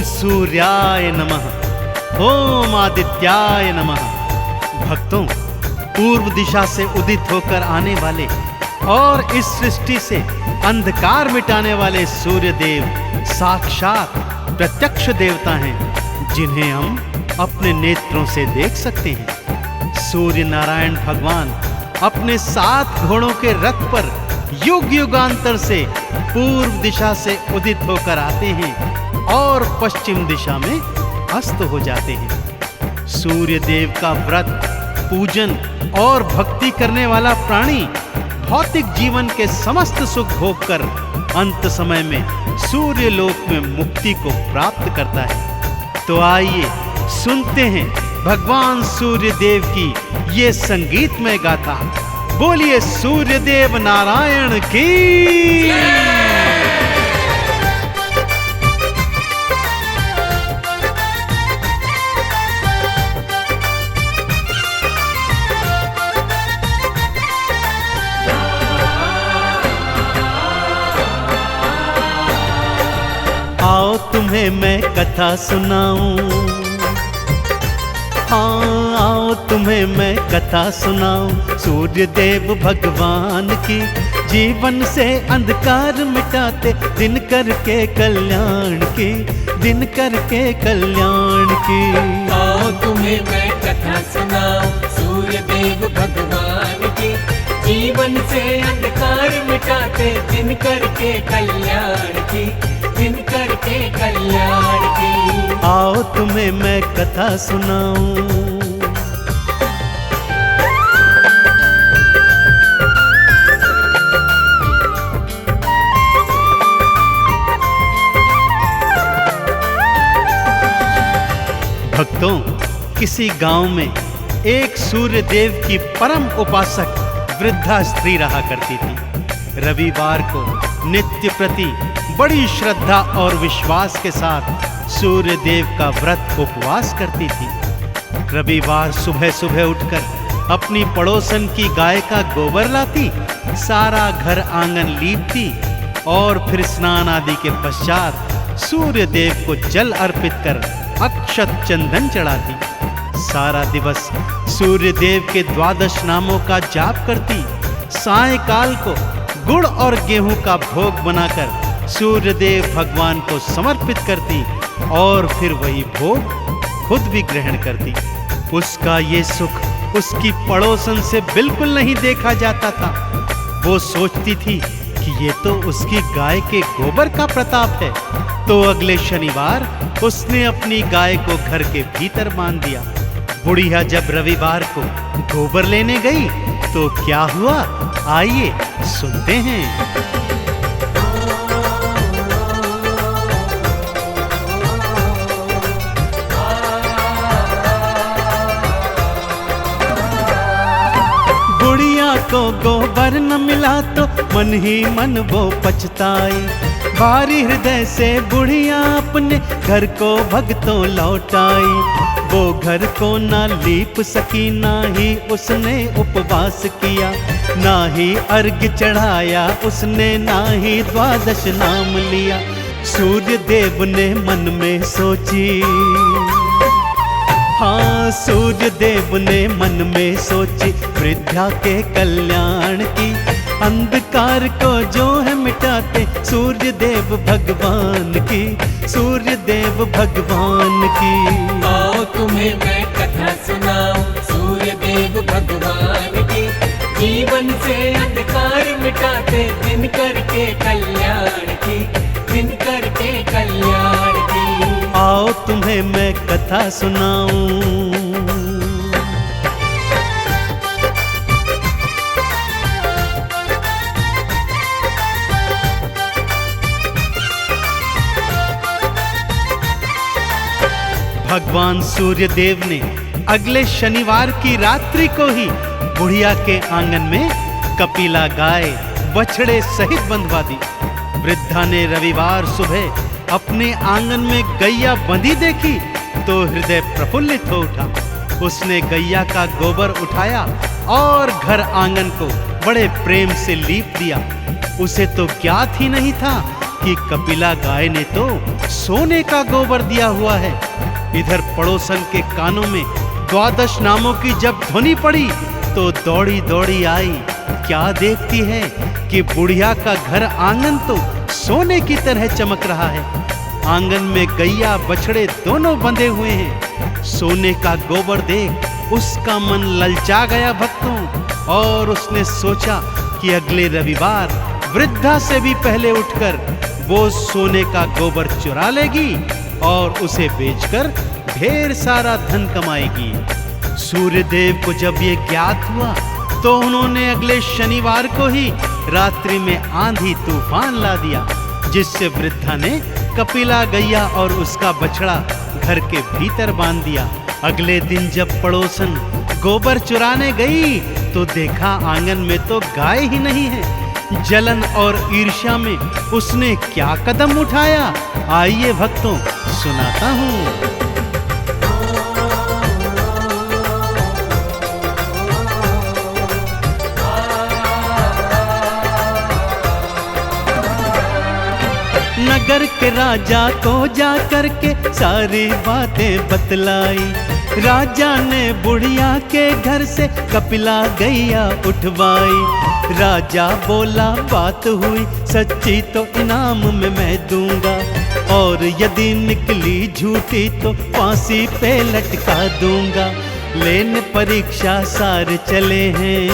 सूर्याय नमः, ओम आदित्याय नमः। भक्तों, पूर्व दिशा से उदित होकर आने वाले और इस सृष्टि से अंधकार मिटाने वाले सूर्य देव साक्षात प्रत्यक्ष देवता हैं, जिन्हें हम अपने नेत्रों से देख सकते हैं। सूर्य नारायण भगवान अपने 7 घोड़ों के रथ पर युग युगांतर से पूर्व दिशा से उदित होकर आते हैं और पश्चिम दिशा में अस्त हो जाते हैं। सूर्य देव का व्रत, पूजन और भक्ति करने वाला प्राणी भौतिक जीवन के समस्त सुख भोग कर अंत समय में सूर्य लोक में मुक्ति को प्राप्त करता है। तो आइए सुनते हैं भगवान सूर्य देव की ये संगीतमय गाथा। बोलिए सूर्य देव नारायण की। आओ तुम्हें मैं कथा सुनाऊं, हाँ आओ तुम्हें मैं कथा सुनाऊं सूर्य देव भगवान की। जीवन से अंधकार मिटाते दिन करके कल्याण की, दिन करके कल्याण की। आओ तुम्हें मैं कथा सुनाऊं सूर्य देव भगवान की। जीवन से अंधकार मिटाते दिन करके कल्याण की, दिन करके कल्याण की। आओ तुम्हें मैं कथा सुनाऊं। भक्तों, किसी गांव में एक सूर्य देव की परम उपासक वृद्धा स्त्री रहा करती थी। रविवार को नित्य प्रति बड़ी श्रद्धा और विश्वास के साथ सूर्य देव का व्रत उपवास करती थी। रविवार सुबह सुबह उठकर अपनी पड़ोसन की गाय का गोबर लाती, सारा घर आंगन लीपती और फिर स्नान आदि के पश्चात सूर्य देव को जल अर्पित कर अक्षत चंदन चढ़ाती। सारा दिवस सूर्य देव के 12 नामों का जाप करती। सायंकाल को गुड़ और गेहूं का भोग बनाकर सूर्य देव भगवान को समर्पित करती और फिर वही भोग खुद भी ग्रहण करती। उसका ये सुख उसकी पड़ोसन से बिल्कुल नहीं देखा जाता था। वो सोचती थी कि ये तो उसकी गाय के गोबर का प्रताप है। तो अगले शनिवार उसने अपनी गाय को घर के भीतर बांध दिया। बुढ़िया जब रविवार को गोबर लेने गई तो क्या हुआ, आइए सुनते हैं। बुढ़िया को गोबर न मिला तो मन ही मन वो पछताई। भारी हृदय से बुढ़िया अपने घर को भगतों लौटाई। वो घर को ना लीप सकी, ना ही उसने उपवास किया, ना ही अर्घ चढ़ाया उसने, ना ही 12 नाम लिया। सूर्य देव ने मन में सोची, हाँ सूर्य देव ने मन में सोची वृद्धा के कल्याण की। अंधकार को जो है मिटाते सूर्य देव भगवान की, सूर्य देव भगवान की। आओ तुम्हें मैं कथा सुनाऊं सूर्य देव भगवान की। जीवन से अंधकार मिटाते दिन करके कल्याण की, दिन करके कल्याण की। आओ तुम्हें मैं कथा सुनाऊं। भगवान सूर्य देव ने अगले शनिवार की रात्रि को ही बुढ़िया के आंगन में कपिला गाय बछड़े सहित बंधवा दी। वृद्धा ने रविवार सुबह अपने आंगन में गैया बंधी देखी तो हृदय प्रफुल्लित हो उठा। उसने गैया का गोबर उठाया और घर आंगन को बड़े प्रेम से लीप दिया। उसे तो ज्ञात ही नहीं था आपकी कपिला गाय ने तो सोने का गोबर दिया हुआ है। इधर पड़ोसन के कानों में द्वादश नामों की जब ध्वनि पड़ी तो दौड़ी दौड़ी आई। क्या देखती है कि बुढ़िया का घर आंगन तो सोने की तरह चमक रहा है। आंगन में गैया बछड़े दोनों बंधे हुए हैं। सोने का गोबर देख उसका मन ललचा गया भक्तों, और उसने सोचा कि अगले रविवार वृद्धा से भी पहले उठकर वो सोने का गोबर चुरा लेगी और उसे बेचकर ढेर सारा धन कमाएगी। सूर्यदेव को जब ये ज्ञात हुआ तो उन्होंने अगले शनिवार को ही रात्रि में आंधी तूफान ला दिया, जिससे वृद्धा ने कपिला गैया और उसका बछड़ा घर के भीतर बांध दिया। अगले दिन जब पड़ोसन गोबर चुराने गई तो देखा आंगन में तो गाय ही नहीं है। जलन और ईर्ष्या में उसने क्या कदम उठाया, आइए भक्तों सुनाता हूँ। नगर के राजा को जा करके सारी बातें बतलाई। राजा ने बुढ़िया के घर से कपिला गैया उठवाई। राजा बोला बात हुई सच्ची तो इनाम में मैं दूंगा, और यदि निकली झूठी तो फांसी पे लटका दूंगा। लेने परीक्षा सारे चले हैं,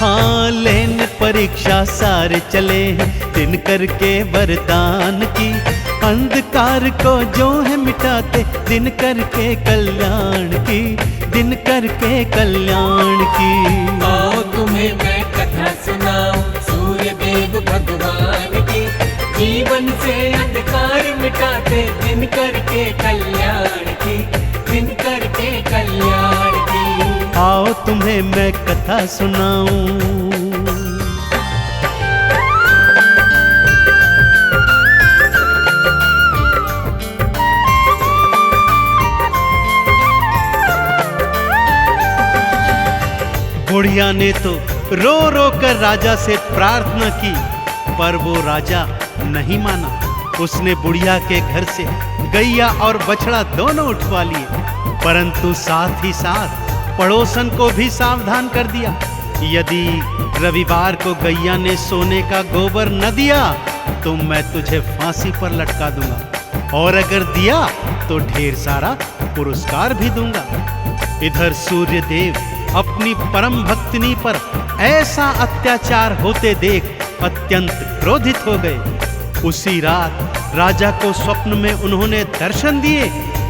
हाँ लेने परीक्षा सारे चले हैं। दिन करके वरदान की अंधकार को जो है मिटाते, दिन करके कल्याण की, दिन करके कल्याण की। आओ तुम्हें मैं कथा सुनाऊं सूर्य देव भगवान की। जीवन से अंधकार मिटाते, दिन करके कल्याण की, दिन करके कल्याण की। आओ तुम्हें मैं कथा सुनाऊं। बुढ़िया ने तो रो रो कर राजा से प्रार्थना की, पर वो राजा नहीं माना। उसने बुढ़िया के घर से गैया और बछड़ा दोनों उठवा लिए, परंतु साथ ही साथ पड़ोसन को भी सावधान कर दिया। यदि रविवार को गैया ने सोने का गोबर न दिया तो मैं तुझे फांसी पर लटका दूंगा, और अगर दिया तो ढेर सारा पुरस्कार भी दूंगा। इधर सूर्यदेव अपनी परम भक्तिनी पर ऐसा अत्याचार होते देख अत्यंत क्रोधित हो गए। उसी रात राजा को स्वप्न में उन्होंने दर्शन दिए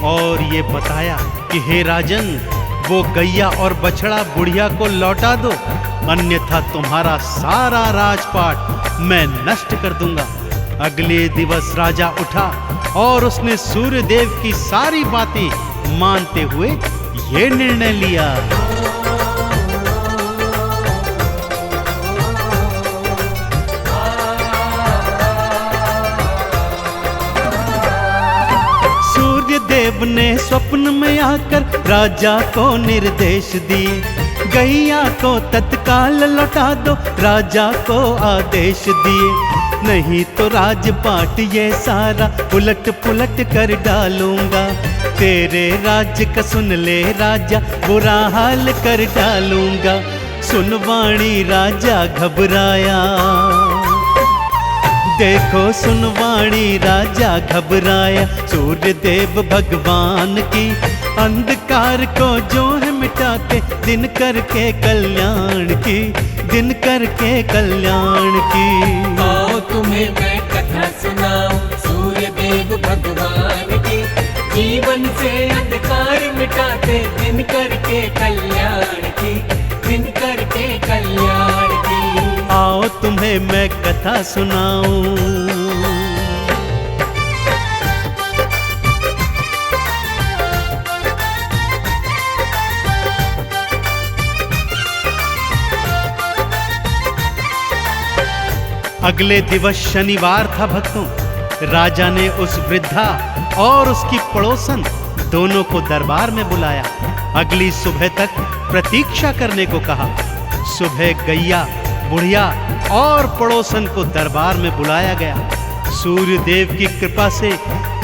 और ये बताया कि हे राजन, वो गैया और बछड़ा बुढ़िया को लौटा दो, अन्यथा तुम्हारा सारा राजपाट मैं नष्ट कर दूंगा। अगले दिवस राजा उठा और उसने सूर्यदेव की सारी बातें मानते हुए ये निर्णय लिया। सूर्यदेव ने स्वप्न में आकर राजा को निर्देश दिए, गैया को तत्काल लौटा दो, राजा को आदेश दिए, नहीं तो राजपाट ये सारा उलट पुलट कर डालूंगा। तेरे राज्य का सुन ले राजा, बुरा हाल कर डालूंगा। सुनवाणी राजा घबराया, देखो सुनवाणी राजा घबराया। सूर्यदेव भगवान की अंधकार को जो है मिटाते, दिन करके कल्याण की, दिन करके कल्याण की। आओ तुम्हें मैं कथा सुनाऊं सूर्यदेव भगवान की। जीवन से अंधकार मिटाते, दिन करके कल्याण की, दिन करके कल्याण की। आओ तुम्हें मैं कथा सुनाऊं। अगले दिवस शनिवार था भक्तों। राजा ने उस वृद्धा और उसकी पड़ोसन दोनों को दरबार में बुलाया। अगली सुबह तक प्रतीक्षा करने को कहा। सुबह गैया बुढ़िया और पड़ोसन को दरबार में बुलाया गया। सूर्य देव की कृपा से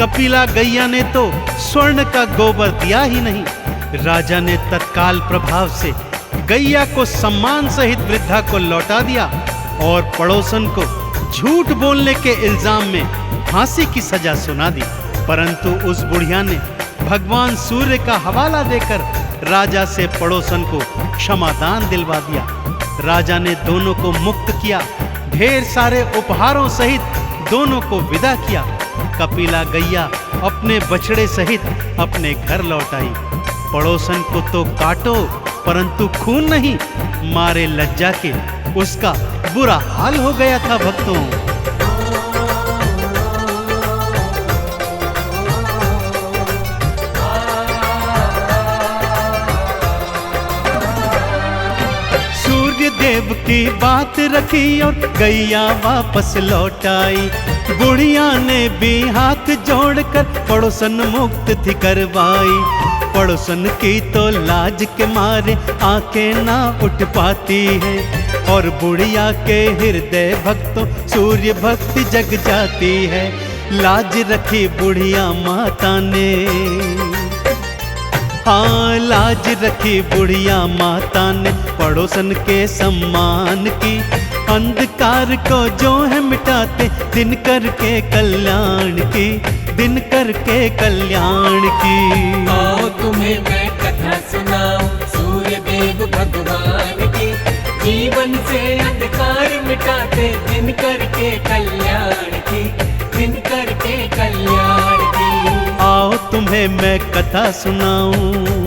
कपिला गैया ने तो स्वर्ण का गोबर दिया ही नहीं। राजा ने तत्काल प्रभाव से गैया को सम्मान सहित वृद्धा को लौटा दिया और पड़ोसन को झूठ बोलने के इल्जाम में फांसी की सजा सुना दी। परंतु उस बुढ़िया ने भगवान सूर्य का हवाला देकर राजा से पड़ोसन को क्षमादान दिलवा दिया। राजा ने दोनों को मुक्त किया, ढेर सारे उपहारों सहित दोनों को विदा किया। कपिला गैया अपने बछड़े सहित अपने घर लौट आई। पड़ोसन को तो काटो परंतु खून नहीं, मारे लज्जा के उसका बुरा हाल हो गया था भक्तों। देव की बात रखी और गैया वापस लौट आई। बुढ़िया ने भी हाथ जोड़कर पड़ोसन मुक्त थी करवाई। पड़ोसन की तो लाज के मारे आंखें ना उठ पाती है और बुढ़िया के हृदय भक्तों सूर्य भक्ति जग जाती है। लाज रखी बुढ़िया माता ने, हाँ लाज रखी बुढ़िया माता ने पड़ोसन के सम्मान की। अंधकार को जो है मिटाते दिन करके कल्याण की, दिन करके कल्याण की। आओ तुम्हें मैं कथा सुनाऊं सूर्य देव भगवान की। जीवन से अंधकार मिटाते दिन करके कल्याण की, दिन करके कल्याण की। आओ तुम्हें मैं कथा सुनाऊं।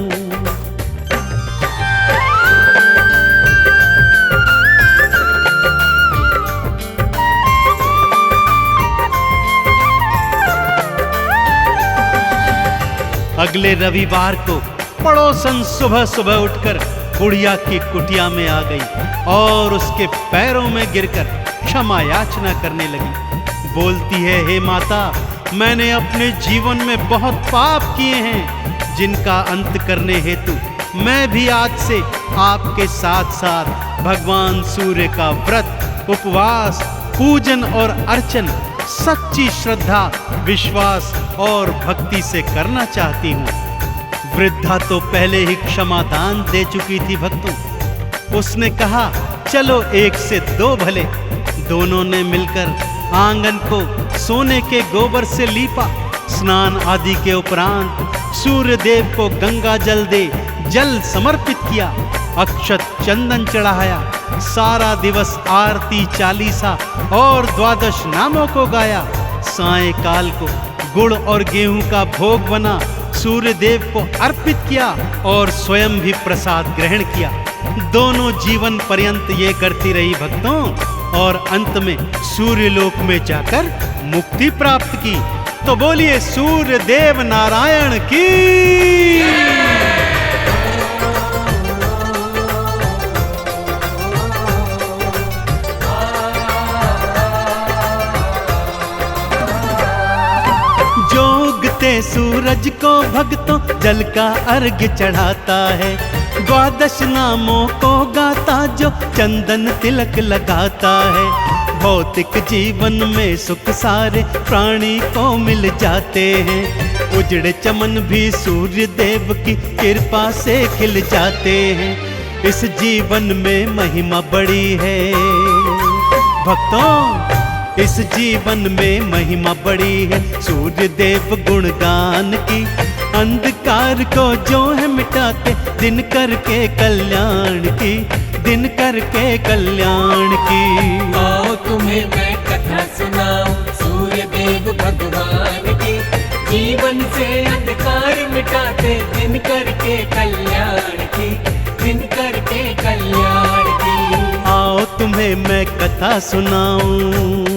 अगले रविवार को पड़ोसन सुबह सुबह उठकर बुढ़िया की कुटिया में आ गई और उसके पैरों में गिरकर क्षमा याचना करने लगी। बोलती है, हे माता, मैंने अपने जीवन में बहुत पाप किए हैं, जिनका अंत करने हेतु मैं भी आज से आपके साथ साथ भगवान सूर्य का व्रत, उपवास, पूजन और अर्चन सच्ची श्रद्धा, विश्वास और भक्ति से करना चाहती हूँ। वृद्धा तो पहले ही क्षमादान दे चुकी थी भक्तों। उसने कहा, चलो एक से दो भले। दोनों ने मिलकर आंगन को सोने के गोबर से लीपा। स्नान आदि के उपरांत सूर्य देव को गंगा जल दे जल समर्पित किया, अक्षत चंदन चढ़ाया। सारा दिवस आरती, चालीसा और द्वादश नामों को गाया। सायंकाल को गुड़ और गेहूं का भोग बना सूर्य देव को अर्पित किया और स्वयं भी प्रसाद ग्रहण किया। दोनों जीवन पर्यंत ये करती रही भक्तों और अंत में सूर्य लोक में जाकर मुक्ति प्राप्त की। तो बोलिए सूर्य देव नारायण की। सूरज को भक्तों जल का अर्घ्य चढ़ाता है। द्वादश नामों को गाता जो चंदन तिलक लगाता है। भौतिक जीवन में सुख सारे प्राणी को मिल जाते हैं। उजड़े चमन भी सूर्य देव की कृपा से खिल जाते हैं। इस जीवन में महिमा बड़ी है भक्तों, इस जीवन में महिमा बड़ी है सूर्य देव गुणगान की। अंधकार को जो है मिटाते दिन करके कल्याण की, दिन करके कल्याण की। आओ तुम्हें मैं कथा सुनाऊं सूर्य देव भगवान की। जीवन से अंधकार मिटाते दिन करके कल्याण की, दिन करके कल्याण की। आओ तुम्हें मैं कथा सुनाऊं।